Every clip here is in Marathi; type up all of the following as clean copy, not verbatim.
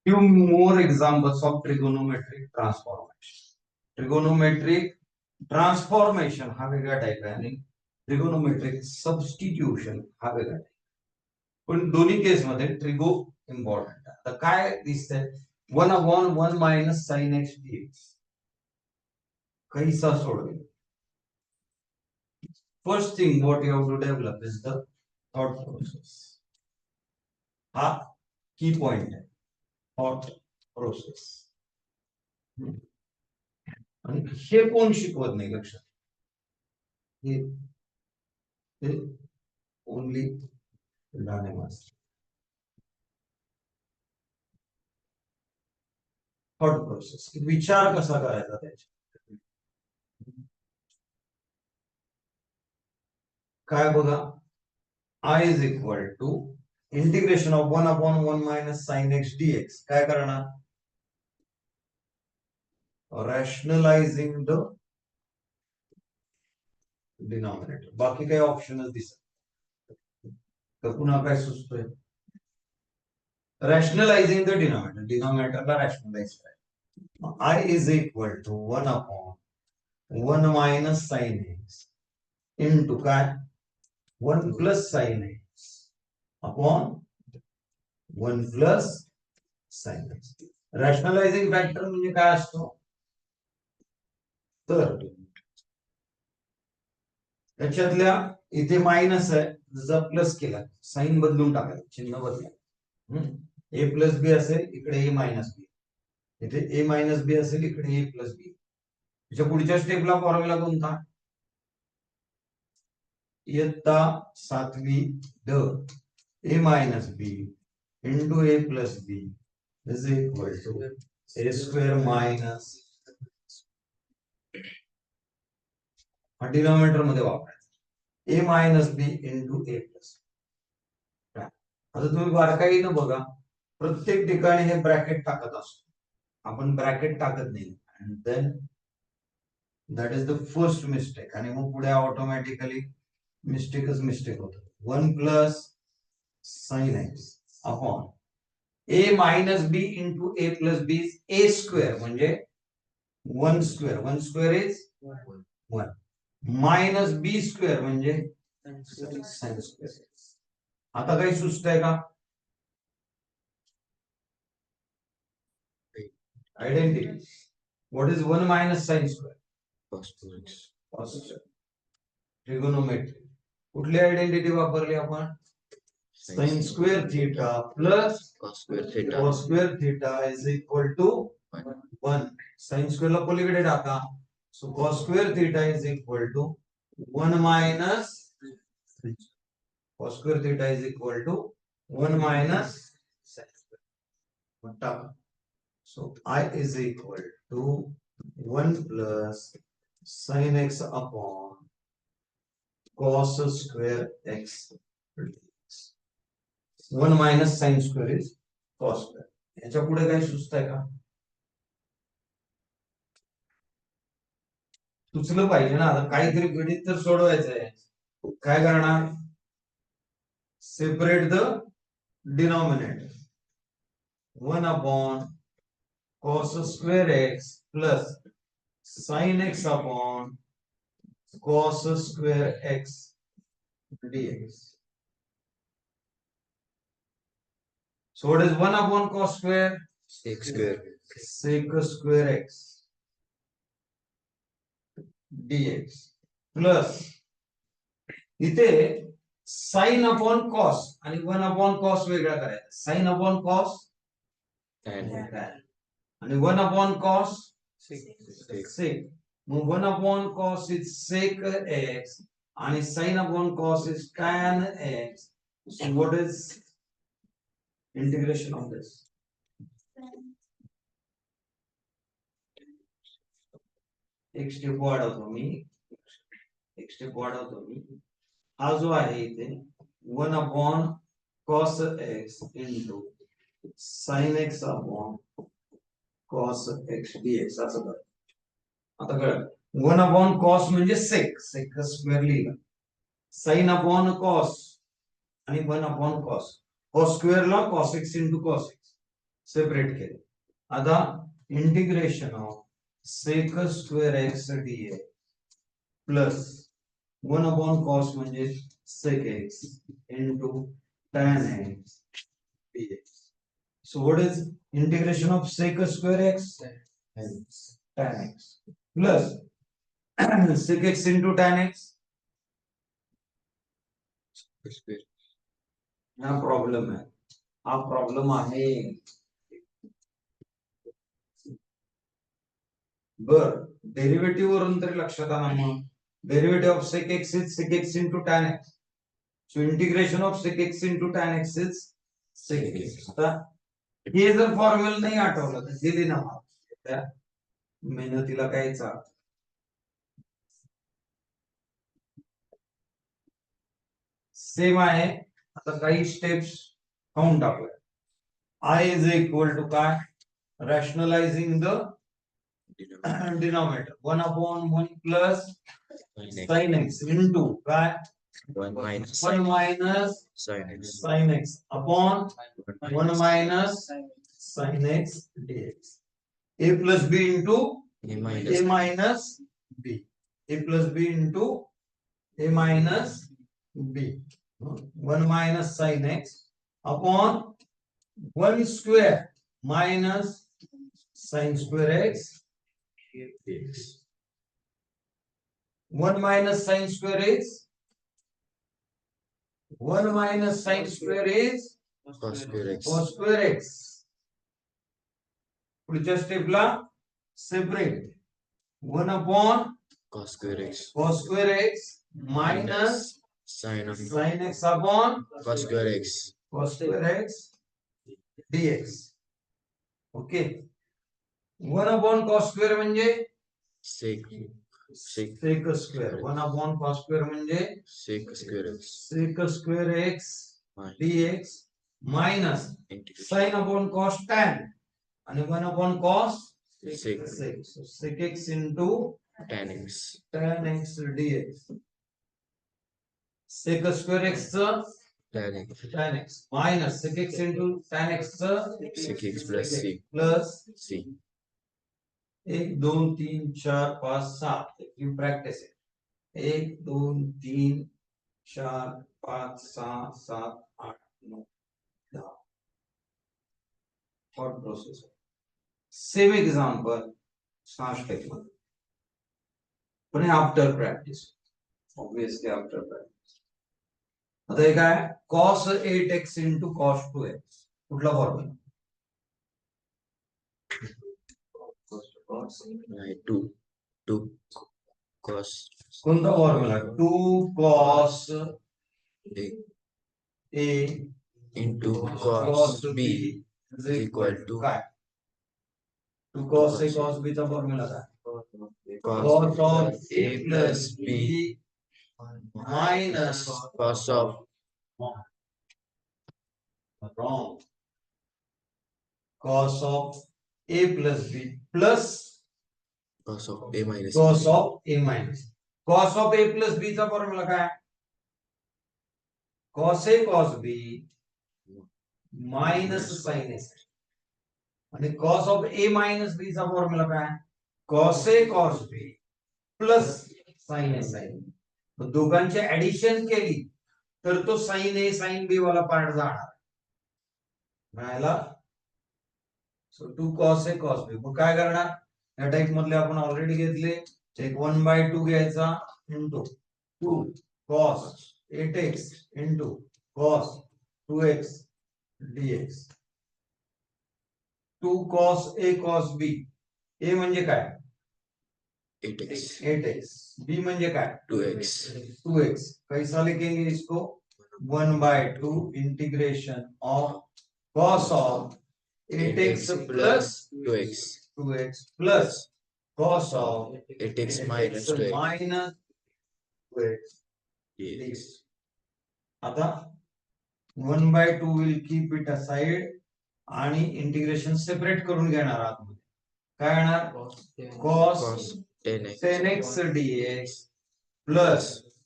few more examples of trigonometric transformation. Trigonometric transformation हा वेगळा टाइप आहे आणि ट्रिगोनोमेट्रिक सबस्टिट्यूशन हा वेगळा टाइप. पण दोन्ही केस मध्ये ट्रिगो इम्पॉर्टंट आहे. आता काय दिसतंय 1/1 मायनस साइन एक्स dx कैसा सोडवेल. First thing what you have to develop is the thought process. हा की पॉइंट आहे थॉट प्रोसेस. आणि हे कोण शिकवत नाही लक्षात. हे only learning master. Thought process विचार कसा करायचा त्याच्या. काय बघा I is equal to integration of 1/1 minus sin x dx. काय करणार rationalizing the denominator. बाकी काही ऑप्शनच दिसत तर पुन्हा काय सुचतोय rationalizing the denominator. डिनॉमिनेटरला rationalize करायचं. I is equal to 1/1 minus sin x into काय 1 plus sin x upon 1 plus sin x. Rationalising factor म्हणजे काय असतो तर त्याच्यातल्या इथे मायनस आहे जर प्लस केला साइन बदलून टाकायचं चिन्ह बदला. ए प्लस बी असेल इकडे ए मायनस बी इथे ए मायनस बी असेल इकडे ए प्लस बी. त्याच्या पुढच्या स्टेपला फॉर्म्युला कोणता इयत्ता 7वी ड a minus b into a plus b is equal to a square minus denominator मध्ये वापरायचं a minus b into a plus. आता तुम्ही बारकाईनं बघा प्रत्येक ठिकाणी हे ब्रॅकेट टाकत असतो. आपण ब्रॅकेट टाकत नाही and then that is the first mistake. आणि मग पुढे ऑटोमॅटिकली मिस्टेक होतं. 1 plus sin x upon a minus b into a plus b is a square म्हणजे 1 square. 1 square is 1 minus b square म्हणजे sin square. आता काही सुचतंय का identity. What is 1 minus sin square trigonometry. कुठली आयडेंटिटी वापरली आपण sin square theta plus cos square theta is equal to 1. sin square ला पलीकडे टाका. So cos square theta is equal to 1 minus cos square theta is equal to 1 minus sin square. So I is equal to 1 plus sin x upon cos square x. 1 minus sin square is cos square. याच्या पुढे काही सुचतंय का सुचलं पाहिजे ना. आता काहीतरी गणित तर सोडवायचं आहे. काय करणार separate the denominator 1 upon cos square x plus sin x upon cos square x dx. So what is 1 upon cos square sec square sec square x dx plus इथे sin upon cos आणि 1 upon cos वेगळा करायचा. sin upon cos आणि 1 upon cos sec. मग 1 upon cos is sec x आणि sin upon cos is tan x. So what is integration of this? एक स्टेप वाढवतो मी. हा जो आहे इथे 1 upon cos x into sin x upon cos x dx असं कर. आता कळ 1 upon cos म्हणजे sec स्क्वेअर लिहिला. sin upon cos आणि 1 upon cos. cos स्क्वेअर ला cos x into cos x. Separate केले. आता integration of sec square x dx plus 1 cos म्हणजे sec x into tan x dx. So what is integration of sec square x? Tan x plus sec x into tan x. हा प्रॉब्लेम आहे. हा प्रॉब्लेम आहे. बर डेरिव्हेटिव्ह वरून तरी लक्षात आला. मग derivative of sec x is sec x into tan x. So integration of sec x into tan x is sec x. आता हे जर फॉर्म्युला नाही आठवलं तर दिली ना त्या मेहनतीला काय चाल. सेम आहे. आता काही स्टेप्स काउंट टाकूया. I is equal to काय rationalizing the denominator 1/1 plus sin x into काय 1 minus 1 minus sin x sin x upon 1 minus sin x dx. A plus b into a a minus b. A plus b into a minus b. 1 minus sin x upon 1 square minus sin square x dx. 1 minus sin square is 1 minus sin square is cos square x cos square x. पुढच्या स्टेपला separate 1 upon cos square x minus sin of sin x upon cos square x cos square x dx. Okay 1 upon cos square म्हणजे sec sec square. 1 upon cos square म्हणजे sec square x sec square x minus dx minus integration sin upon cos tan आणि 1 upon cos sec sec. So sec x into tan x tan x dx. Sec square x चं tan x tan x minus sec x into tan x चं sec x plus c plus c 1 2 3 4 5 7 you practice आहे. 1 2 3 4 5 6 7 8 9 10 thought process. Same example 6 step मध्ये पण after practice. Obviously after practice. आता हे काय cos 8x into cos 2x कुठला फॉर्म्युला? right 2 cos कोणता formula? 2 cos a a into cos cos b b is equal to काय? 2 cos a cos b चा फॉर्म्युला काय? Cos of a plus b minus cos of wrong. Cos of a plus b plus cos of a minus cos of a minus. Cos of a plus b चा फॉर्म्युला काय? Cos a cos b minus sin a. आणि cos of a minus b चा फॉर्म्युला काय? Cos a cos b plus sin a sin. दोघांची ऍडिशन केली तर तो sin a sin b वाला पार्ट जाणार. राहिला so 2 cos a cos b. मग काय करणार? या टाइप मधले आपण ऑलरेडी घेतले. एक 1/2 घ्यायचा into 2 cos 8x into cos 2x dx. 2 cos a cos b. a म्हणजे काय? 8x. b म्हणजे काय? 2x 2x. कैसा लिखेंगे इसको? 1/2 integration of cos of 8x plus 2x plus cos of 8x minus 2x minus 2x dx. आता 1/2 will keep it aside आणि इंटिग्रेशन सेपरेट करून घेणार आहात. काय येणार? cos cos 10x 10x dx plus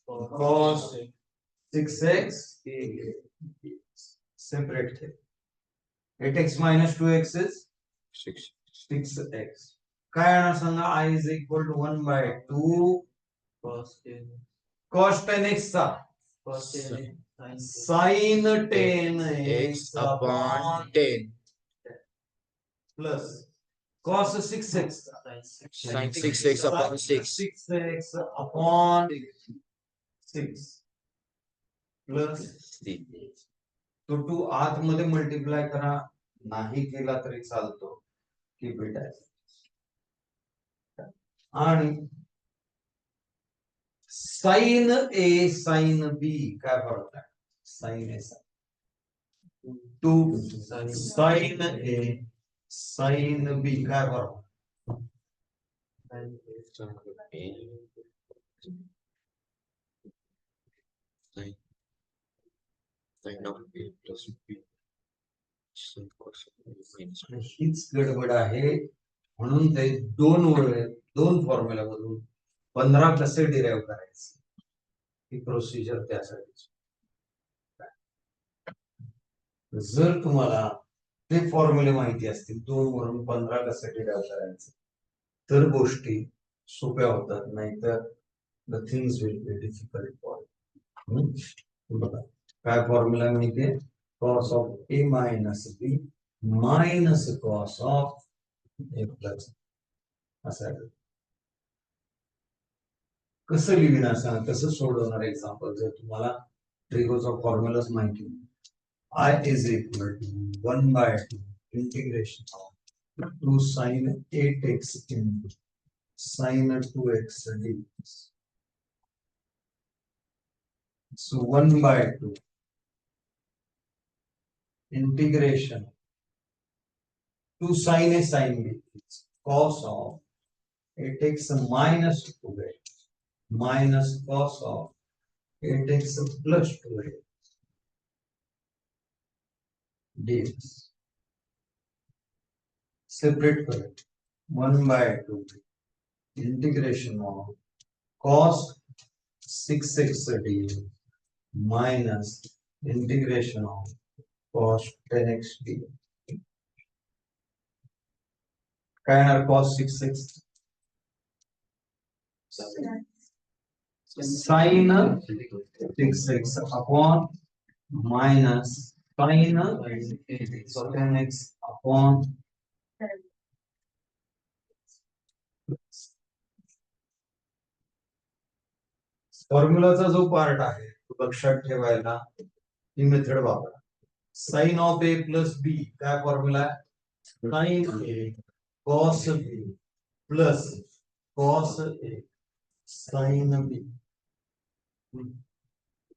cos 6x separate थे. 8x minus 2x is 6. 6x. काय येणार सांगा? I is equal to 1 by 2 cos 10x चा sin 10x X upon 10. plus cos 6x चा Sin 6x upon 6. 6x upon 6 plus 3. तो 2 आतमध्ये मल्टिप्लाय करा, नाही केला तरी चालतो, की बेटा आणि साइन ए साइन बी काय फरक आहे? साइन ए साइन 2 साइन ए साइन बी काय फरक? Sin of A plus B. Sin cos of A minus B. हीच गडबड आहे, म्हणून ते दोन फॉर्म्युला मधून 15 कसे डिराइव्ह करायचे ही प्रोसिजर त्यासाठी. जर तुम्हाला ते फॉर्म्युले माहिती असतील 2 वरून 15 कसे डिराइव्ह करायचे तर गोष्टी सोप्या होतात, नाहीतर the things will be difficult for बघा काय फॉर्म्युला माहितीये? cos of a minus b minus cos of a plus असं आहे. कसं लिहिणार सांगा, कसं सोडवणार एक्झाम्पल जर तुम्हाला ट्रिगोचा फॉर्म्युलाच माहिती नाही. I is equal to 1 by 2 integration of 2 sin 8x into sin 2x dx. So 1 by 2 integration 2 sin a sin b is cos of 8x minus 2x minus cos of 8x plus 2x dx. Separate for it. 1 by 2 integration of cos 6x dx minus integration of cos 10x dx. काय येणार? cos 6x sin 6x upon minus sin 10x upon फॉर्म्युलाचा जो पार्ट आहे तो लक्षात ठेवायला ही मेथड वापरा. Sine of A plus b काय फॉर्म्युला आहे? साइन ए कॉस बी प्लस कॉस ए साइन बी.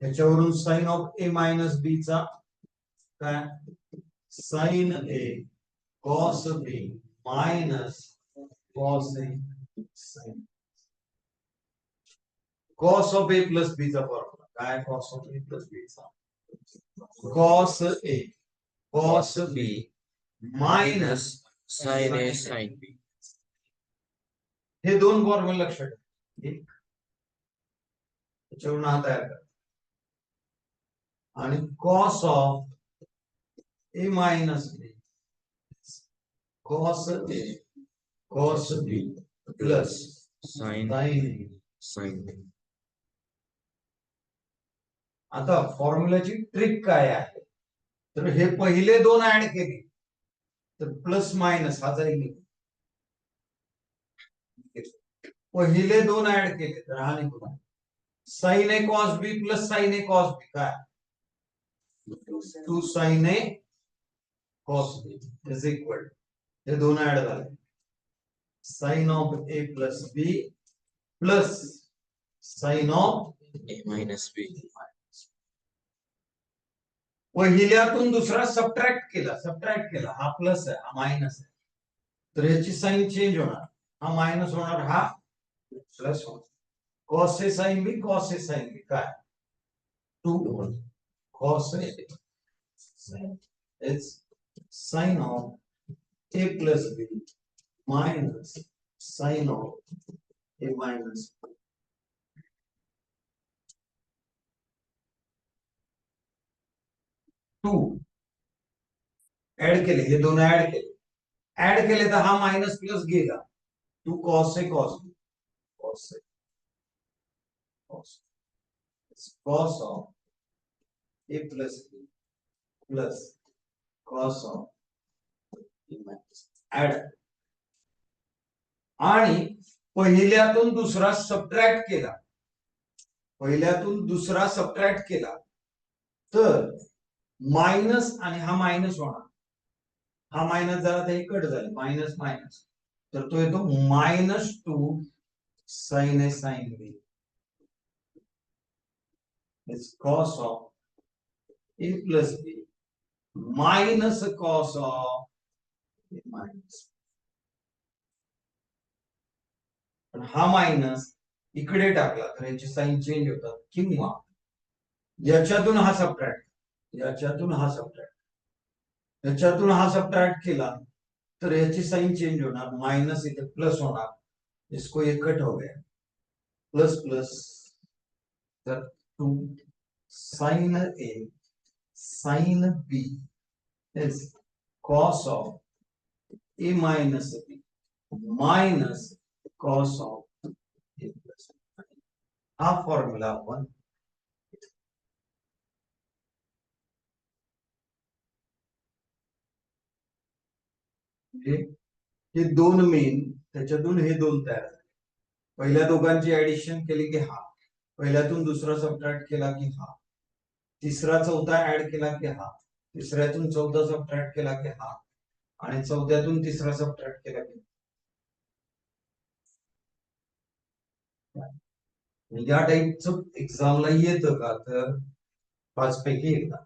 त्याच्यावरून sine of A minus b चा काय? Sine A cos b minus cos A sine. Cos of A plus b चा फॉर्म्युला काय? Cos of A plus b चा cos A cos b minus Sin A sin B. हे दोन फॉर्म्युला लक्षात ठेवा. एक त्याच्यावरून हा तयार करा आणि cos of A minus B cos A cos B plus Sin sin. sin B. आता फॉर्म्युलाची ट्रिक काय आहे? तर हे पहिले दोन ऍड केले तर प्लस मायनस हा जाईल. पहिले दोन ऍड केले तर हा निघून साइन ए कॉस बी प्लस साइन ए कॉस बी काय? 2 sin A cos B is equal हे दोन ऍड झाले sin of A plus B plus sin of A minus B. पहिल्यातून दुसरा सबट्रॅक्ट केला हा प्लस आहे हा मायनस आहे तर याची साइन चेंज होणार, हा मायनस होणार हा प्लस होणार. कॉस ए साइन बी कॉस ए साइन बी काय? 2 cos A is sin of A plus B minus sin of A minus 2 add केले, हे दोन ऍड केले तर हा मायनस प्लस गेला. 2 cos A cos B. cos A cos of A plus B plus cos of A minus add. आणि पहिल्यातून दुसरा सबट्रॅक्ट केला, तर मायनस आणि हा मायनस होणार, हा मायनस झाला तर हे कट झाले, मायनस मायनस, तर तो येतो -2 sin A sin B is cos of A plus B minus cos of A minus. पण हा मायनस इकडे टाकला तर याची साइन चेंज होतात, किंवा याच्यातून हा सबट्रॅक्ट, याच्यातून हा सबट्रॅक्ट केला तर याची साइन चेंज होणार, मायनस इथे प्लस होणार, इसको ये कट हो गया, प्लस प्लस, तर 2 sin A sin B is cos of A minus B minus cos of A plus B. हा फॉर्म्युला आपण हे दोन मेन, त्याच्यातून हे दोन तयार झाले. पहिल्या दोघांची ऍडिशन केली की हा, पहिल्यातून दुसरा सबट्रॅक्ट केला की हा, तिसरा चौथा ऍड केला की हा, तिसऱ्यातून चौथा सबट्रॅक्ट केला की हा, आणि चौथ्यातून तिसरा सबट्रॅक्ट केला की या टाईपचं एक्झामला येतं का, तर 5 पैकी एकदा.